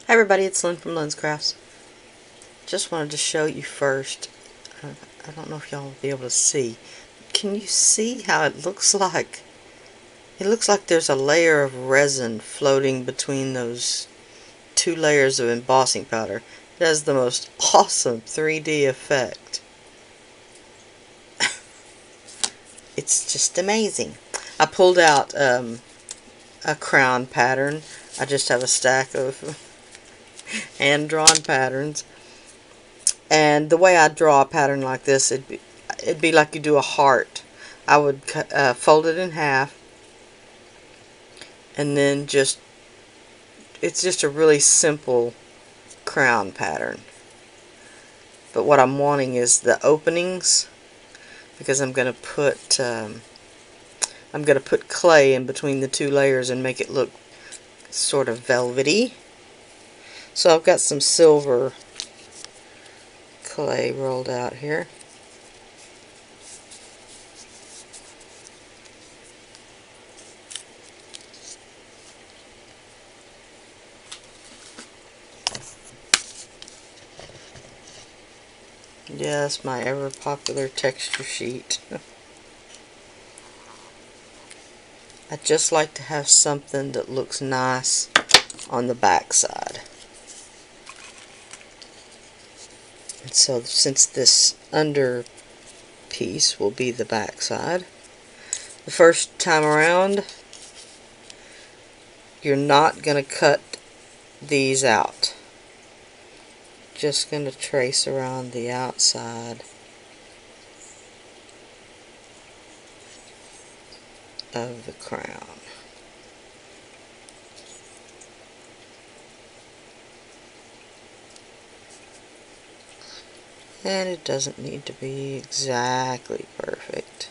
Hi everybody, it's Lyn from Lyn's Crafts. Just wanted to show you first, I don't know if y'all will be able to see. Can you see how it looks like? It looks like there's a layer of resin floating between those two layers of embossing powder. It has the most awesome 3D effect. It's just amazing. I pulled out a crown pattern. I just have a stack of hand-drawn patterns. And the way I draw a pattern like this, it'd be like you do a heart. I would fold it in half, and then it's just a really simple crown pattern. But what I'm wanting is the openings, because I'm going to put clay in between the two layers and make it look sort of velvety. So I've got some silver clay rolled out here. Yes, my ever popular texture sheet. I just like to have something that looks nice on the back side. And so since this under piece will be the back side, the first time around you're not going to cut these out. Just going to trace around the outside of the crown. And it doesn't need to be exactly perfect.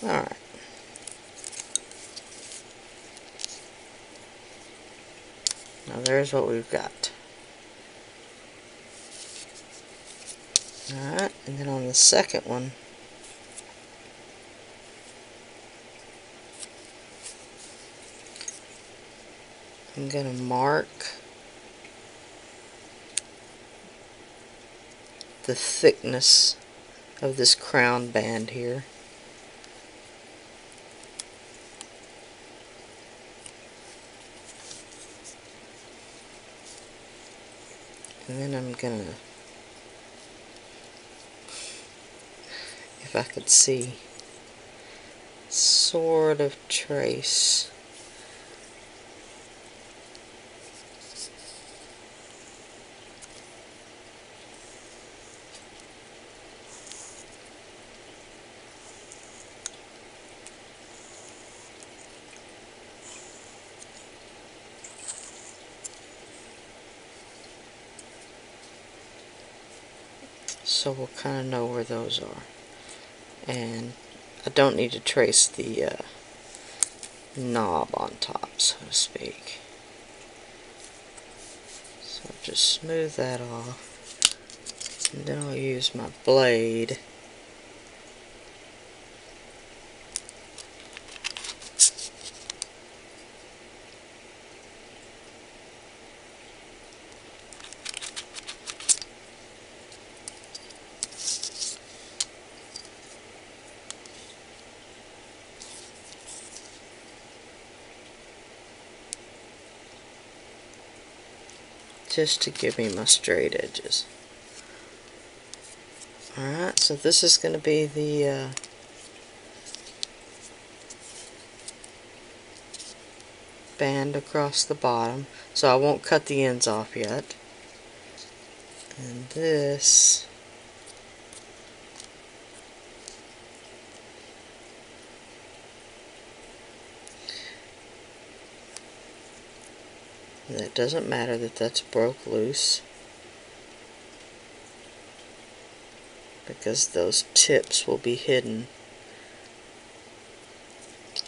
Alright. Now there's what we've got. Alright, and then on the second one, I'm going to mark the thickness of this crown band here. And then I'm going to, if I could see, sort of trace so we'll kind of know where those are. And I don't need to trace the knob on top, so to speak. So I'll just smooth that off, and then I'll use my blade just to give me my straight edges. Alright, so this is going to be the band across the bottom, so I won't cut the ends off yet. And this that doesn't matter that that's broke loose, because those tips will be hidden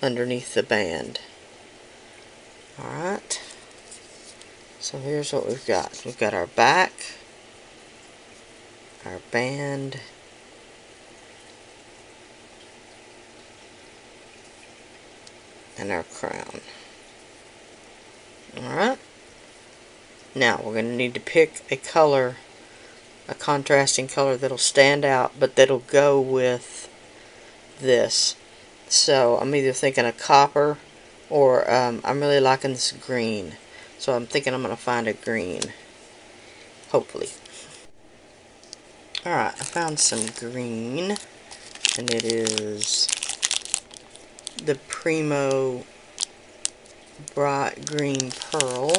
underneath the band. Alright, so here's what we've got. We've got our back, our band, and our crown. Alright. Now we're going to need to pick a color, a contrasting color that'll stand out, but that'll go with this. So I'm either thinking a copper, or I'm really liking this green. So I'm thinking I'm going to find a green. Hopefully. Alright, I found some green, and it is the Primo Bright Green Pearl.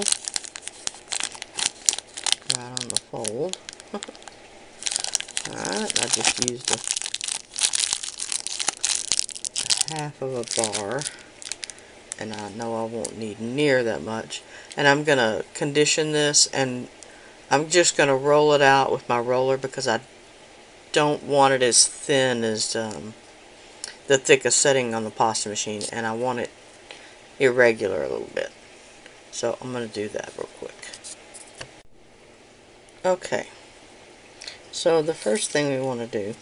Right on the fold. Alright, I just used a half of a bar, and I know I won't need near that much. And I'm going to condition this, and I'm just going to roll it out with my roller because I don't want it as thin as the thickest setting on the pasta machine, and I want it irregular a little bit. So I'm going to do that real quick. Okay, so the first thing we want to do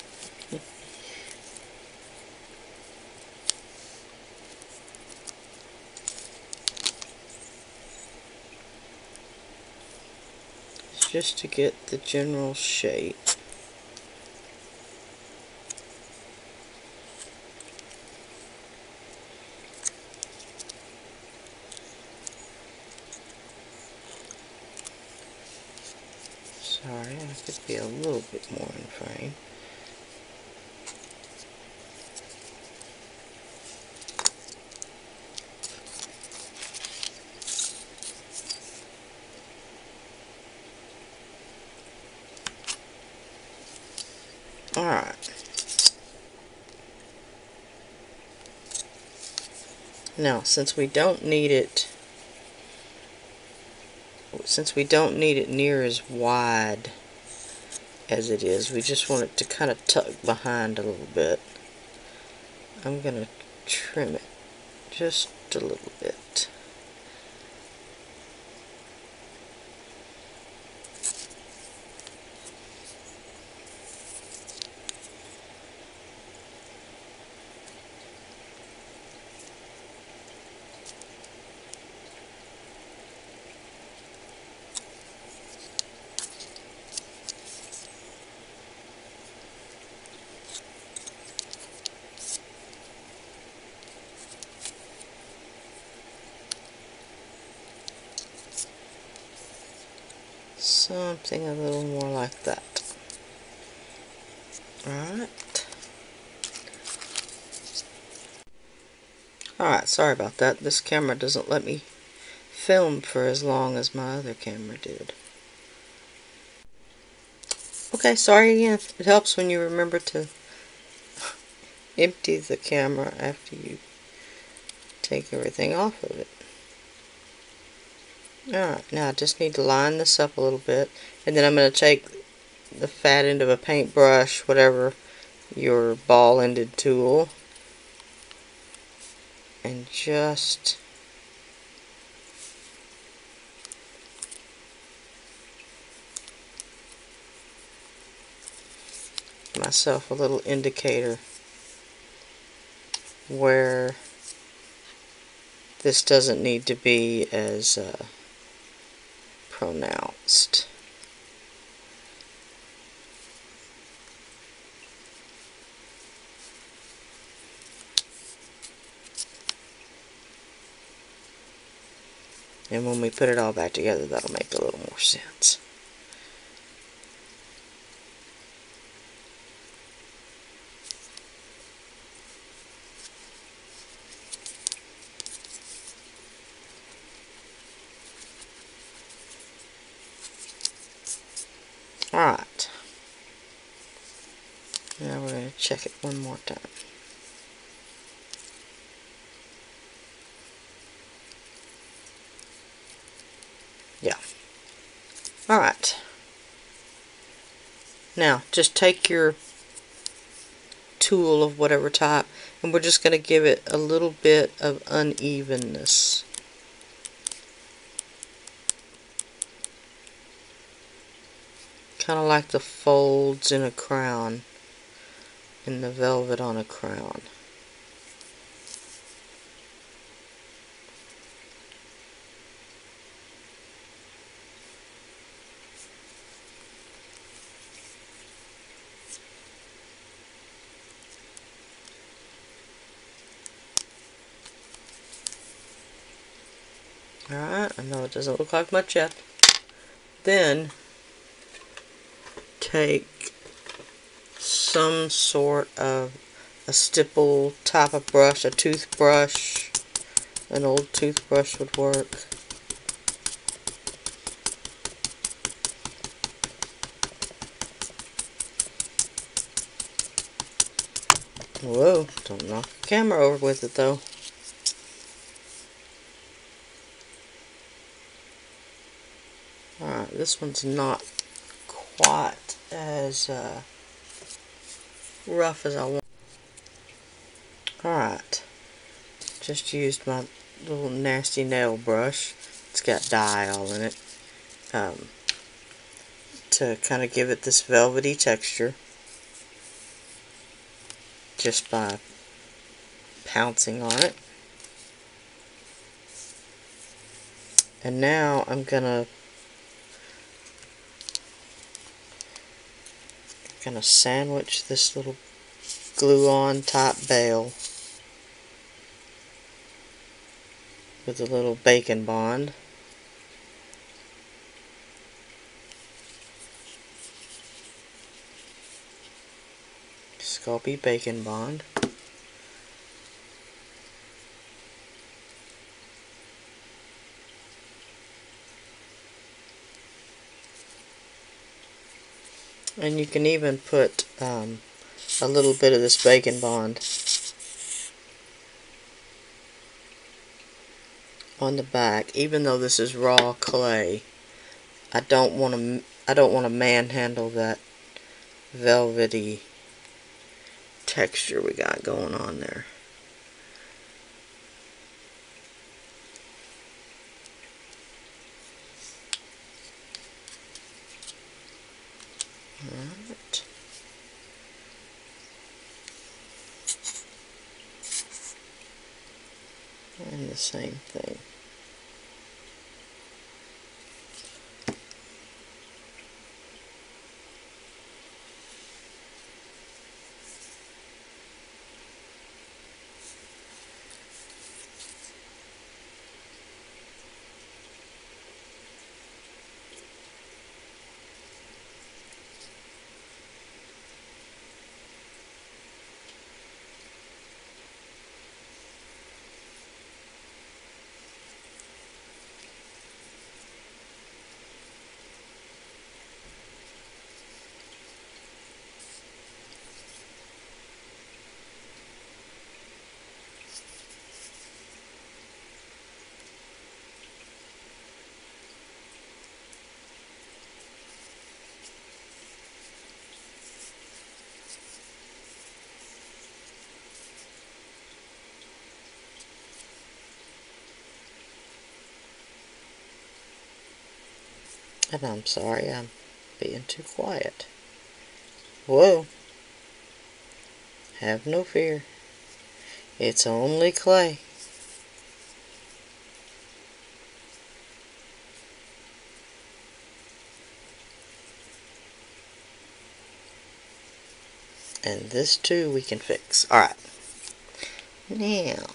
is just to get the general shape. Sorry, I could be a little bit more in frame. Alright. Now, since we don't need it near as wide as it is, we just want it to kind of tuck behind a little bit. I'm going to trim it just a little bit. Something a little more like that. Alright. Alright, sorry about that. This camera doesn't let me film for as long as my other camera did. Okay, sorry again. It helps when you remember to empty the camera after you take everything off of it. Alright, now I just need to line this up a little bit, and then I'm going to take the fat end of a paintbrush, whatever your ball-ended tool, and just give myself a little indicator where this doesn't need to be as pronounced. And when we put it all back together, that'll make a little more sense. Alright. Now we're going to check it one more time. Yeah. Alright. Now, just take your tool of whatever type, and we're just going to give it a little bit of unevenness. Kind of like the folds in a crown, in the velvet on a crown. Alright, I know it doesn't look like much yet. Then take some sort of a stipple type of brush, a toothbrush. An old toothbrush would work. Whoa, don't knock the camera over with it though. Alright, this one's not quite as rough as I want. Alright, just used my little nasty nail brush. It's got dye all in it. To kind of give it this velvety texture. Just by pouncing on it. And now I'm gonna sandwich this little glue-on type bail with a little bacon bond. Sculpey bacon bond. And you can even put a little bit of this bacon bond on the back, even though this is raw clay. I don't want to manhandle that velvety texture we got going on there. Alright. And the same thing. And I'm sorry, I'm being too quiet. Whoa. Have no fear. It's only clay. And this too we can fix. Alright. Now,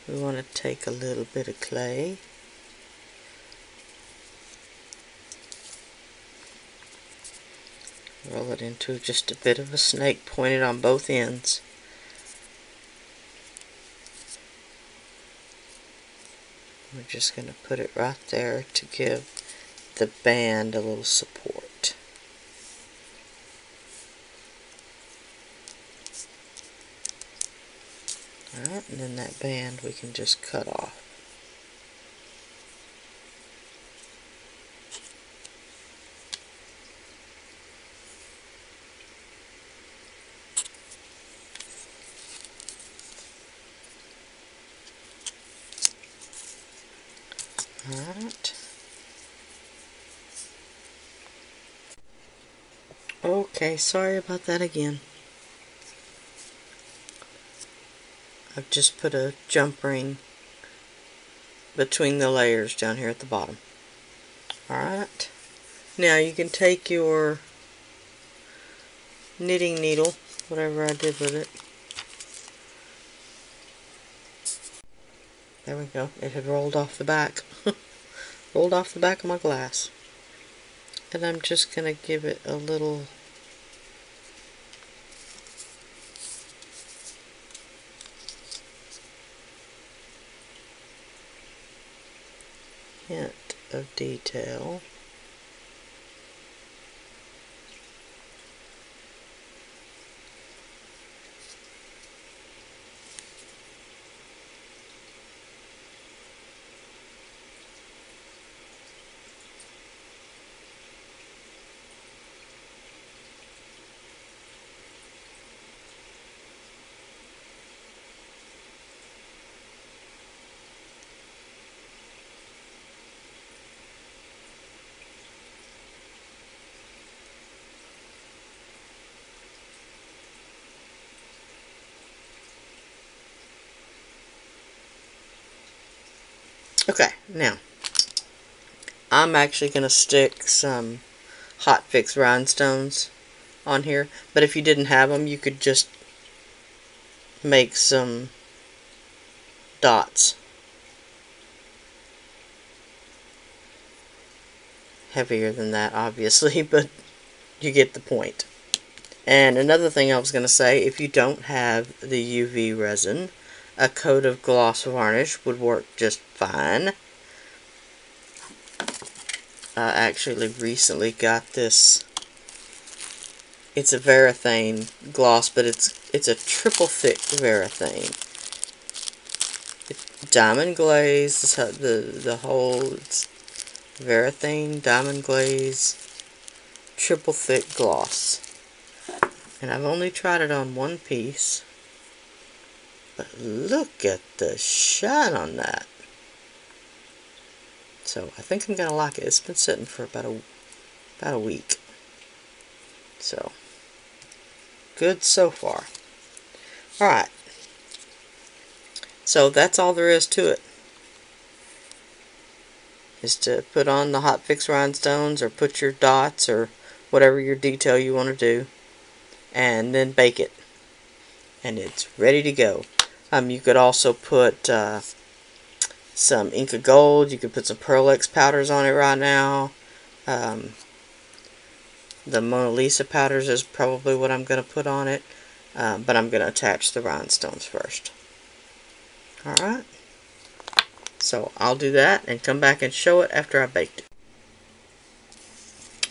we want to take a little bit of clay. Roll it into just a bit of a snake pointed on both ends. We're just going to put it right there to give the band a little support. Alright, and then that band we can just cut off. Alright. Okay, sorry about that again. I've just put a jump ring between the layers down here at the bottom. Alright. Now you can take your knitting needle, whatever I did with it, There we go. It had rolled off the back. Rolled off the back of my glass. And I'm just going to give it a little hint of detail. Okay, now I'm actually going to stick some hot fix rhinestones on here, but if you didn't have them, you could just make some dots. Heavier than that, obviously, but you get the point. And another thing I was going to say, if you don't have the UV resin, a coat of gloss varnish would work just fine. I actually recently got this. It's a varathane gloss, but it's a triple thick varathane. It's diamond glaze. The whole it's varathane diamond glaze triple thick gloss. And I've only tried it on one piece. But look at the shine on that. So I think I'm gonna like it. It's been sitting for about a week. So good so far. Alright. So that's all there is to it. Is to put on the hot fix rhinestones or put your dots or whatever your detail you want to do, and then bake it. And it's ready to go. You could also put some Inca Gold. You could put some Pearl X powders on it right now. The Mona Lisa powders is probably what I'm going to put on it. But I'm going to attach the rhinestones first. Alright. So I'll do that and come back and show it after I baked it.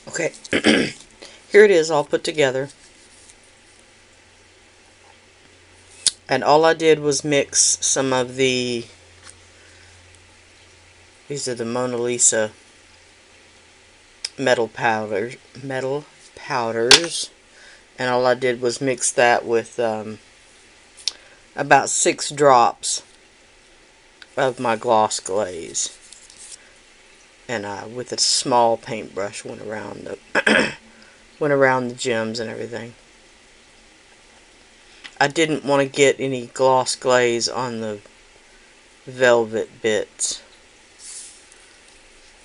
Okay. Here it is all put together. And all I did was mix some of these are the Mona Lisa metal powders, and all I did was mix that with about 6 drops of my gloss glaze, and with a small paintbrush went around the gems and everything. I didn't want to get any gloss glaze on the velvet bits.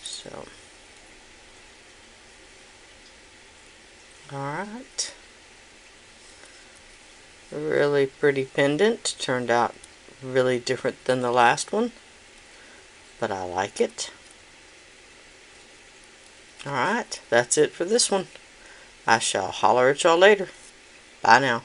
So, alright. Really pretty pendant. Turned out really different than the last one, but I like it. Alright, that's it for this one. I shall holler at y'all later. Bye now.